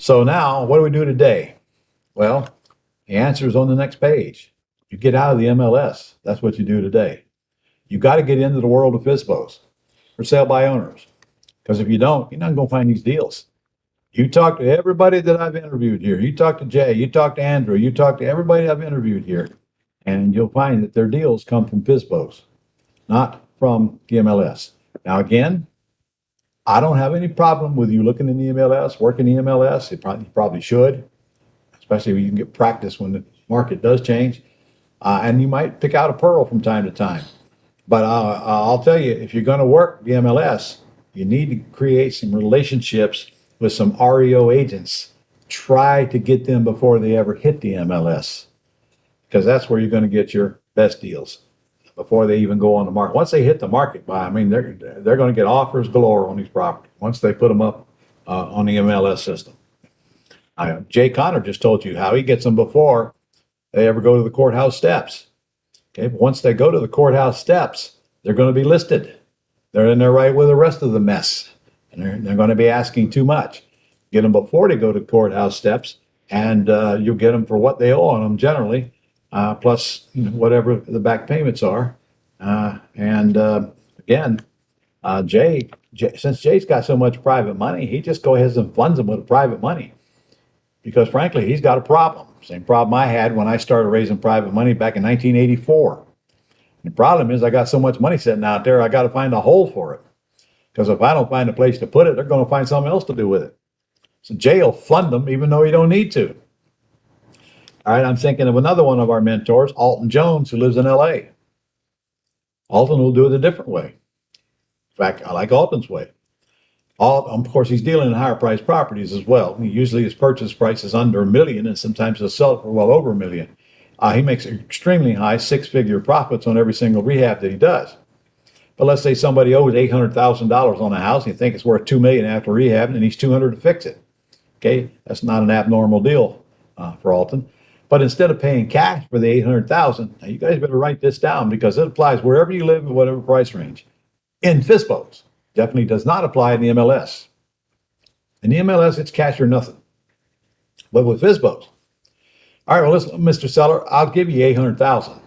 So now, what do we do today? Well, the answer is on the next page. You get out of the MLS. That's what you do today. You got to get into the world of FSBOs, for sale by owners. Because if you don't, you're not going to find these deals. You talk to everybody that I've interviewed here. You talk to Jay, you talk to Andrew, you talk to everybody I've interviewed here, and you'll find that their deals come from FSBOs, not from the MLS. Now, again, I don't have any problem with you looking in the MLS, working the MLS. You probably should, especially when you can get practice when the market does change. And you might pick out a pearl from time to time. But I'll tell you, if you're going to work the MLS, you need to create some relationships with some REO agents. Try to get them before they ever hit the MLS, because that's where you're going to get your best deals before they even go on the market. Once they hit the market, I mean, they're going to get offers galore on these properties once they put them up on the MLS system. Jay Connor just told you how he gets them before they ever go to the courthouse steps. Okay, but once they go to the courthouse steps, they're going to be listed. They're in there right with the rest of the mess, and they're going to be asking too much. Get them before they go to courthouse steps, and you'll get them for what they owe on them generally, plus whatever the back payments are. Again, Jay, since Jay's got so much private money, he just goes ahead and funds them with private money. Because frankly, he's got a problem. Same problem I had when I started raising private money back in 1984. The problem is I got so much money sitting out there, I got to find a hole for it. Because if I don't find a place to put it, they're going to find something else to do with it. So Jay will fund them even though he don't need to. All right, I'm thinking of another one of our mentors, Alton Jones, who lives in LA. Alton will do it a different way. In fact, I like Alton's way. Of course, he's dealing in higher priced properties as well. Usually his purchase price is under $1 million, and sometimes he'll sell it for well over $1 million. He makes extremely high six-figure profits on every single rehab that he does. But let's say somebody owes $800,000 on a house, and you think it's worth $2 million after rehab, and he's $200,000 to fix it. Okay, that's not an abnormal deal for Alton. But instead of paying cash for the $800,000, now you guys better write this down because it applies wherever you live in whatever price range. In FSBOs. Definitely does not apply in the MLS. In the MLS, it's cash or nothing. But with FSBOs, all right, well, listen, Mr. Seller, I'll give you $800,000,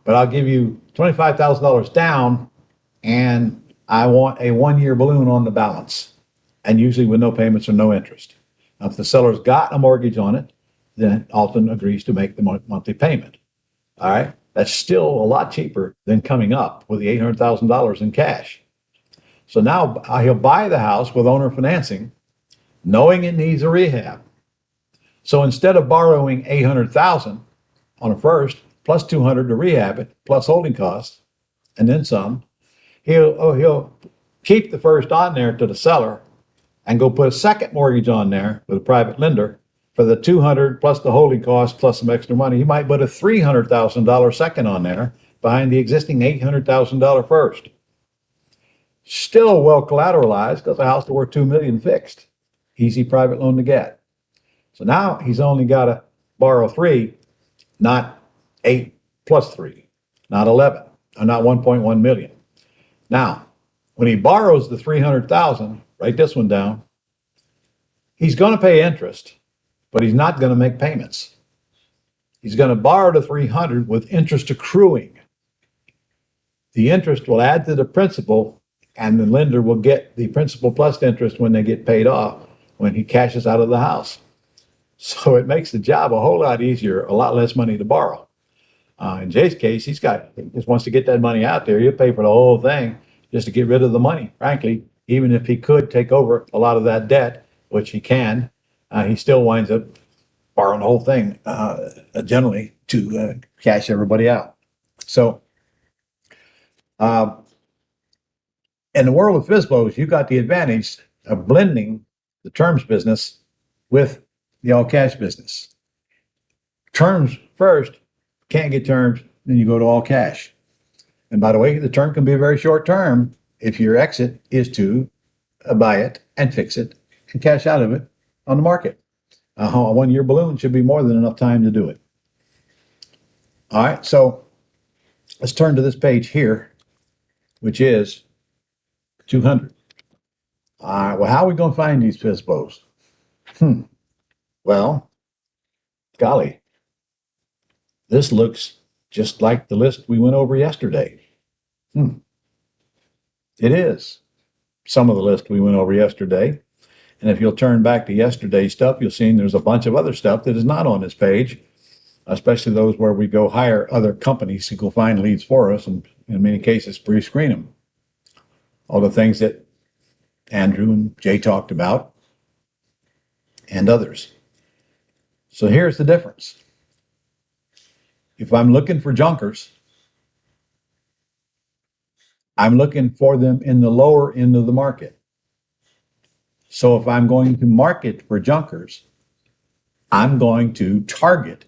but I'll give you $25,000 down, and I want a 1-year balloon on the balance, and usually with no payments or no interest. Now, if the seller's got a mortgage on it, then Alton agrees to make the monthly payment. All right, that's still a lot cheaper than coming up with the $800,000 in cash. So now he'll buy the house with owner financing, knowing it needs a rehab. So instead of borrowing $800,000 on a first, plus $200,000 to rehab it, plus holding costs, and then some, he'll keep the first on there to the seller and go put a second mortgage on there with a private lender for the $200,000 plus the holding costs plus some extra money. He might put a $300,000 second on there behind the existing $800,000 first. Still well collateralized because the house is worth $2 million fixed. Easy private loan to get. So now he's only got to borrow 3, not 8 plus 3, not 11, or not 1.1 million. Now, when he borrows the 300,000, write this one down. He's going to pay interest, but he's not going to make payments. He's going to borrow the 300 with interest accruing. The interest will add to the principal, and the lender will get the principal plus interest when they get paid off when he cashes out of the house. So it makes the job a whole lot easier, a lot less money to borrow. In Jay's case, he just wants to get that money out there. He'll pay for the whole thing just to get rid of the money. Frankly, even if he could take over a lot of that debt, which he can, he still winds up borrowing the whole thing generally to cash everybody out. So in the world of FSBOs, you got the advantage of blending the terms business with the all cash business. Terms first, can't get terms, then you go to all cash. And by the way, the term can be a very short term if your exit is to buy it and fix it and cash out of it on the market. A 1-year balloon should be more than enough time to do it. All right, so let's turn to this page here, which is 200. All right, well, how are we going to find these FSBOs? Well, golly, this looks just like the list we went over yesterday. Hmm. It is some of the list we went over yesterday. And if you'll turn back to yesterday's stuff, you'll see there's a bunch of other stuff that is not on this page, especially those where we go hire other companies to go find leads for us, and in many cases, pre-screen them. All the things that Andrew and Jay talked about, and others. So here's the difference. If I'm looking for junkers, I'm looking for them in the lower end of the market. So if I'm going to market for junkers, I'm going to target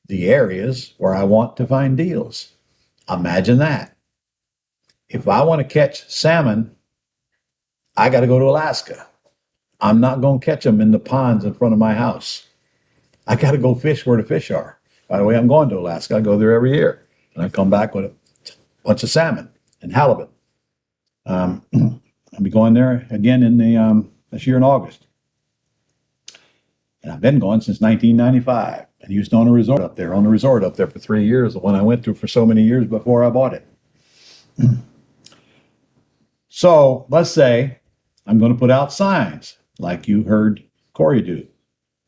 the areas where I want to find deals. Imagine that. If I want to catch salmon, I got to go to Alaska. I'm not going to catch them in the ponds in front of my house. I got to go fish where the fish are. By the way, I'm going to Alaska. I go there every year. And I come back with a bunch of salmon and halibut. I'll be going there again in this year in August. And I've been going since 1995. And used to own a resort up there, for 3 years, the one I went to for so many years before I bought it. So let's say I'm going to put out signs like you heard Corey do.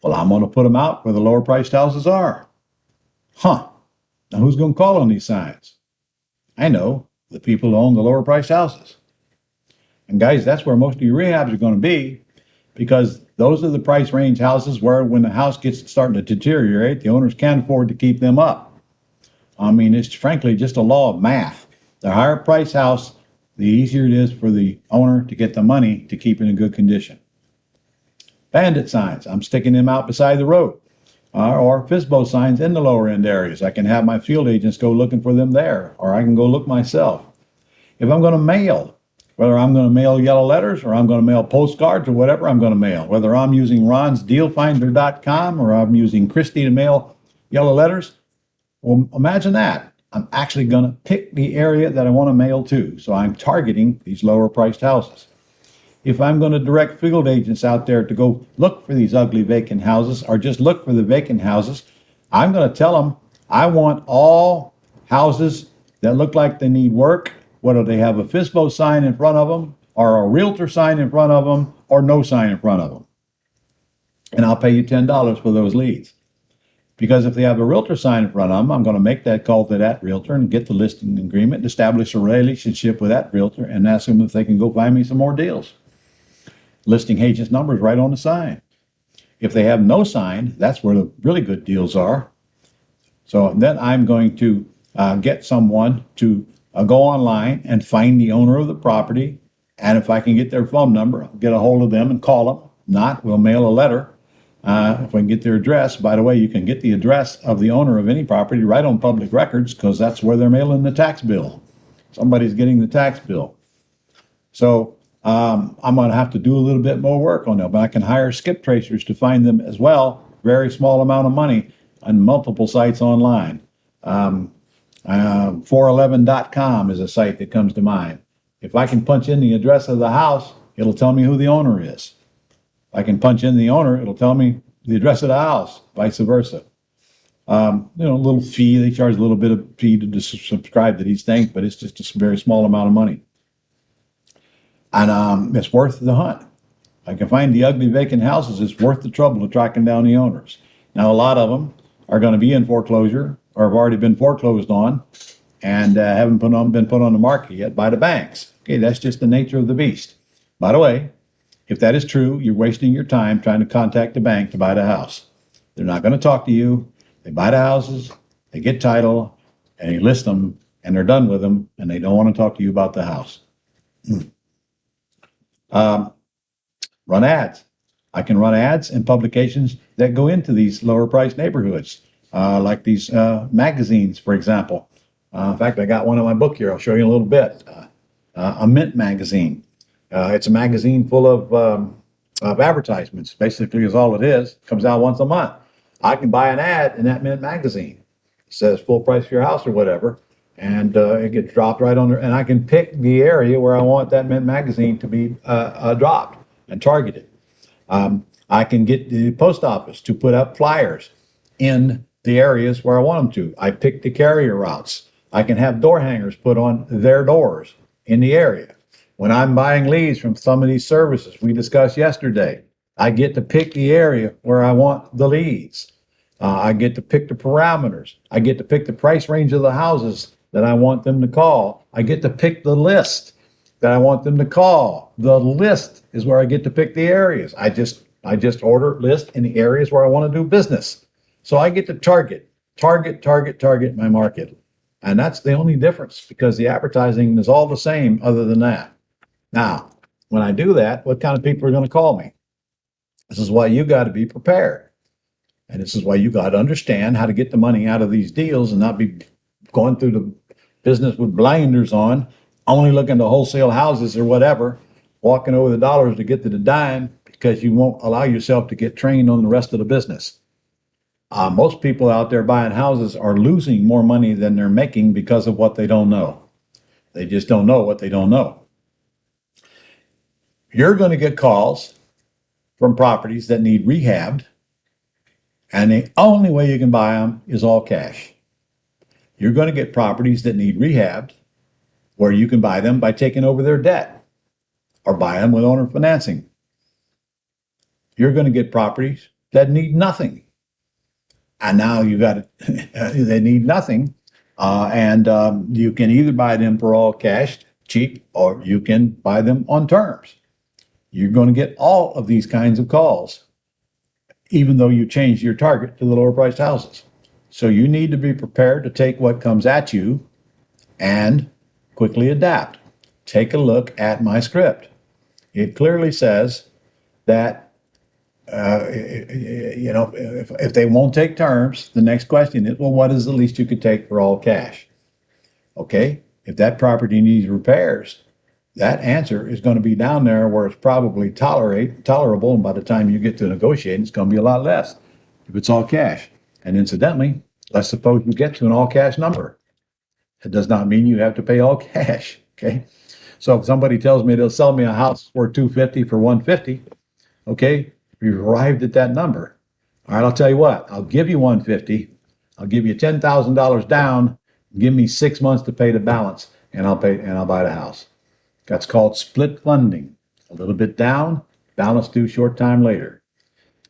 Well, I'm going to put them out where the lower priced houses are. Now who's going to call on these signs? I know, the people who own the lower priced houses. And guys, that's where most of your rehabs are going to be, because those are the price range houses where when the house gets starting to deteriorate, the owners can't afford to keep them up. I mean, it's frankly just a law of math. The higher price house, the easier it is for the owner to get the money to keep it in good condition. Bandit signs, I'm sticking them out beside the road. Or FSBO signs in the lower end areas. I can have my field agents go looking for them there, or I can go look myself. If I'm going to mail, whether I'm going to mail yellow letters or I'm going to mail postcards or whatever I'm going to mail, whether I'm using ronsdealfinder.com or I'm using Christie to mail yellow letters, well, imagine that. I'm actually going to pick the area that I want to mail to. So I'm targeting these lower priced houses. If I'm going to direct field agents out there to go look for these ugly vacant houses or just look for the vacant houses, I'm going to tell them I want all houses that look like they need work, whether they have a FSBO sign in front of them or a realtor sign in front of them or no sign in front of them. And I'll pay you $10 for those leads. Because if they have a realtor sign in front of them, I'm going to make that call to that realtor and get the listing agreement, establish a relationship with that realtor, and ask them if they can go find me some more deals. Listing agent's number is right on the sign. If they have no sign, that's where the really good deals are. So then I'm going to get someone to go online and find the owner of the property. And if I can get their phone number, I'll get a hold of them and call them. Not, we'll mail a letter. If we can get their address, by the way, you can get the address of the owner of any property right on public records, because that's where they're mailing the tax bill. Somebody's getting the tax bill. So I'm going to have to do a little bit more work on that, but I can hire skip tracers to find them as well. Very small amount of money on multiple sites online. 411.com is a site that comes to mind. If I can punch in the address of the house, it'll tell me who the owner is. If I can punch in the owner, it'll tell me the address of the house, vice versa. A little fee. They charge a little bit of fee to subscribe to these things, but it's just a very small amount of money. And it's worth the hunt. If I can find the ugly vacant houses, it's worth the trouble of tracking down the owners. Now, a lot of them are going to be in foreclosure or have already been foreclosed on and haven't been put on the market yet by the banks. Okay, that's just the nature of the beast. By the way, if that is true, you're wasting your time trying to contact the bank to buy the house. They're not going to talk to you. They buy the houses, they get title, and they list them, and they're done with them, and they don't want to talk to you about the house. Run ads. I can run ads in publications that go into these lower priced neighborhoods, like these magazines, for example. In fact, I got one in my book here. I'll show you in a little bit. A Mint magazine. It's a magazine full of advertisements. Basically, is all it is. It comes out once a month. I can buy an ad in that Mint magazine. It says full price for your house or whatever, and it gets dropped right on there. And I can pick the area where I want that Mint magazine to be dropped and targeted. I can get the post office to put up flyers in the areas where I want them to. I pick the carrier routes. I can have door hangers put on their doors in the area. When I'm buying leads from some of these services we discussed yesterday, I get to pick the area where I want the leads. I get to pick the parameters. I get to pick the price range of the houses that I want them to call. I get to pick the list that I want them to call. The list is where I get to pick the areas. I just order list in the areas where I want to do business. So I get to target my market. And that's the only difference, because the advertising is all the same other than that. Now, when I do that, what kind of people are going to call me? This is why you got to be prepared. And this is why you got to understand how to get the money out of these deals and not be going through the business with blinders on, only looking to wholesale houses or whatever, walking over the dollars to get to the dime because you won't allow yourself to get trained on the rest of the business. Most people out there buying houses are losing more money than they're making because of what they don't know. They just don't know what they don't know. You're going to get calls from properties that need rehabbed, and the only way you can buy them is all cash. You're going to get properties that need rehabbed, where you can buy them by taking over their debt or buy them with owner financing. You're going to get properties that need nothing. And now you got it, they need nothing. You can either buy them for all cash, cheap, or you can buy them on terms. You're going to get all of these kinds of calls, even though you change your target to the lower priced houses. So you need to be prepared to take what comes at you and quickly adapt. Take a look at my script. It clearly says that if they won't take terms, the next question is, well, what is the least you could take for all cash? Okay, if that property needs repairs, that answer is going to be down there where it's probably tolerable, and by the time you get to negotiating, it's going to be a lot less if it's all cash. And incidentally, let's suppose you get to an all cash number. It does not mean you have to pay all cash. Okay, so if somebody tells me they'll sell me a house for $250 for $150, okay, we've arrived at that number. All right, I'll tell you what, I'll give you $150. I'll give you $10,000 down. Give me 6 months to pay the balance, and I'll buy the house. That's called split funding. A little bit down, balance due short time later.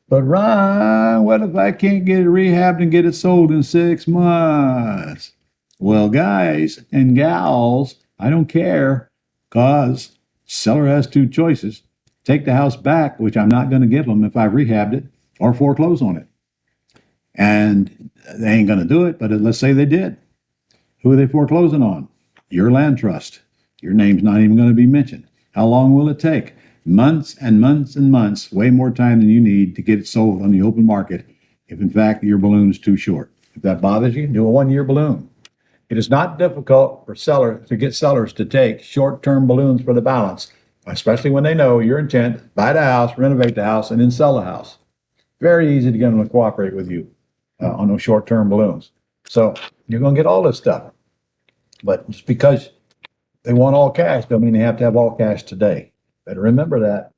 But Ron, what if I can't get it rehabbed and get it sold in 6 months? Well, guys and gals, I don't care, because seller has two choices. Take the house back, which I'm not going to give them if I've rehabbed it, or foreclose on it. And they ain't going to do it, but let's say they did. Who are they foreclosing on? Your land trust. Your name's not even going to be mentioned. How long will it take? Months and months and months, way more time than you need to get it sold on the open market if, in fact, your balloon's too short. If that bothers you, do a 1-year balloon. It is not difficult for sellers to get sellers to take short-term balloons for the balance, especially when they know your intent: buy the house, renovate the house, and then sell the house. Very easy to get them to cooperate with you on those short-term balloons. So you're going to get all this stuff. But just because they want all cash don't mean they have to have all cash today. Better remember that.